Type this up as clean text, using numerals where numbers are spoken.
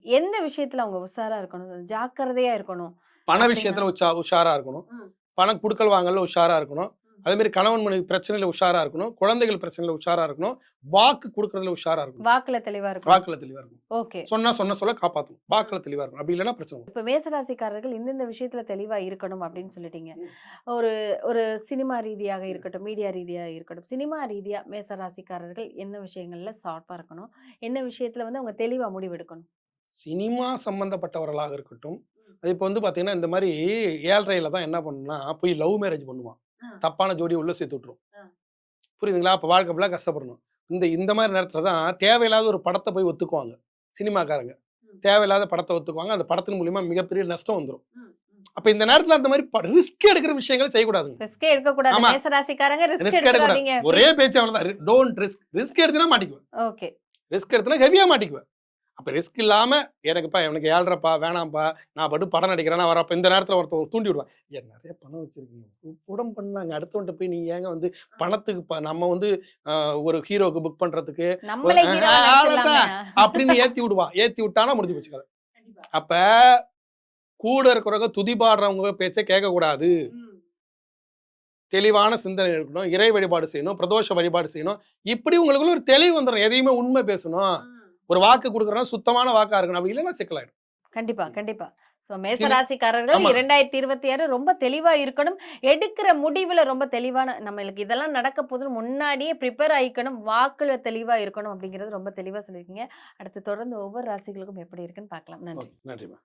எந்த விஷயத்துல அவங்க உஷாரா இருக்கணும்? ஜாக்கிரதையா இருக்கணும் பண அப்படின்னா? விஷயத்துல உஷாரா இருக்கணும். ம். பணம் குடுக்கல் வாங்கல்ல உஷாரா இருக்கணும். ம். அதே மாரி கணவன் மனைவி பிரச்சனையில உஷாரா இருக்கணும். குழந்தைகள் பிரச்சனையில உஷாரா இருக்கணும். வாக்கு குடுக்குறதுல உஷாரா இருக்கணும். வாக்குல தெளிவா இருக்கணும். வாக்குல தெளிவா இருக்கணும். ஓகே. சொன்னா சொன்ன சொல்ல காப்பாத்தணும். ம். வாக்குல தெளிவா இருக்கணும். அப்படி இல்லன்னா பிரச்சனை வரும். இப்ப மேசராசிக்காரர்கள் இந்தந்த விஷயத்துல தெளிவா இருக்கணும் அப்படின்னு சொல்லிட்டீங்க. ம். ஒரு ஒரு சினிமா ரீதியாக ம். இருக்கட்டும், மீடியா ரீதியா இருக்கட்டும். சினிமா ரீதியா மேசராசிக்காரர்கள் என்ன விஷயங்கள்ல ஷார்ப்பா இருக்கணும்? என்ன விஷயத்துல வந்து அவங்க தெளிவா முடிவெடுக்கணும்? சினிமா சம்பந்தப்பட்டவர்களாக இருக்கட்டும். ம். அது இப்ப வந்து பார்த்தீங்கன்னா, இந்த மாரி 7:30ல தான் என்ன பண்ணும்னா, போய் லவ் மேரேஜ் பண்ணுவான். ஆ, தப்பான ஜோடிய உள்ள சேர்த்து விட்டுரும். ஆ. புரியுதுங்களா? அப்ப வாழ்க்கை ஃபுல்லா கஷ்டப்படணும். இந்த மாரி நேரத்துல தான் தேவையில்லாத ஒரு படத்த போய் ஒத்துக்குவாங்க. சினிமாக்காரங்க. ம். தேவையில்லாத படத்த ஒத்துக்குவாங்க. அந்த படத்தின் மூலியமா மிகப்பெரிய நஷ்டம் வந்துரும். ம். ம். அப்ப இந்த நேரத்துல அந்த மாரி ரிஸ்க் எடுக்கிற விஷயங்கள செய்யக்கூடாதுங்க. ரிஸ்கே எடுக்கக்கூடாது. ஆமா. மேசராசிக்காரங்க ரிஸ்க் ரிஸ்க் எடுக்கக்கூடாது. எடுத்துறாதீங்க ஒரே ப்ளீஸ். பேச்சு அவ்வளவுதான். Don't risk. ரிஸ்க் எடுத்தீன்னா மாட்டிக்குவ. ஓகே. ரிஸ்க் எடுத்தீன்னா ஹெவியா மாட்டிக்குவ. அப்ப ரிஸ்க் இல்லாம எனக்கு 7:30ப்பா வேணாம்ப்பா. நான் பாட்டுக்கு படம் நடிக்கிறேன். நான் வரேன். அப்ப இந்த நேரத்துல ஒருத்தன் தூண்டி விடுவான். ஏன் நெறைய பணம் வச்சிருக்கீங்க. உடம் பண்ணாங்க. அடுத்தவன்ட்ட போய் நீங்க ஏங்க வந்து பணத்துக்கு நம்ம வந்து அ ஒரு ஹீரோக்கு புக் பண்றதுக்கு நம்மளே ஹீரோவா நடிச்சிடலாமே. அவ்வளதான் அப்படின்னு ஏத்தி விடுவான். ஏத்தி விட்டானா முடிஞ்சு போச்சு கதை. கண்டிப்பா. அப்ப கூட இருக்கிறவங்க துதி பாடுறவங்க பேச்ச கேட்கக்கூடாது. ம். தெளிவான சிந்தனை இருக்கணும். இறை வழிபாடு செய்யணும். பிரதோஷ வழிபாடு செய்யணும். இப்படி உங்களுக்குள்ள ஒரு தெளிவு வந்துரும். எதையுமே உண்மை பேசணும். ம். ஒரு வாக்கு குடுக்குறோம்னா சுத்தமான வாக்கா இருக்கணும். அப்படி இல்லன்னா சிக்கலாயிடும். கண்டிப்பா, ம். கண்டிப்பா. ஸோ சினி மேசராசிக்காரர்கள் ஆமா. 2026 ரொம்ப தெளிவா இருக்கணும். எடுக்கிற முடிவுல ரொம்ப தெளிவான நம்மளுக்கு இதெல்லாம் நடக்க போதுன்னு முன்னாடியே ப்ரிப்பேர் ஆயிக்கணும். வாக்குல தெளிவா இருக்கணும் அப்படிங்கிறது ரொம்ப தெளிவா சொல்லியிருக்கீங்க. அடுத்து தொடர்ந்து ஒவ்வொரு ராசிகளுக்கும் எப்படி இருக்குன்னு பார்க்கலாம். நன்றி. ஓகே. நன்றிம்மா.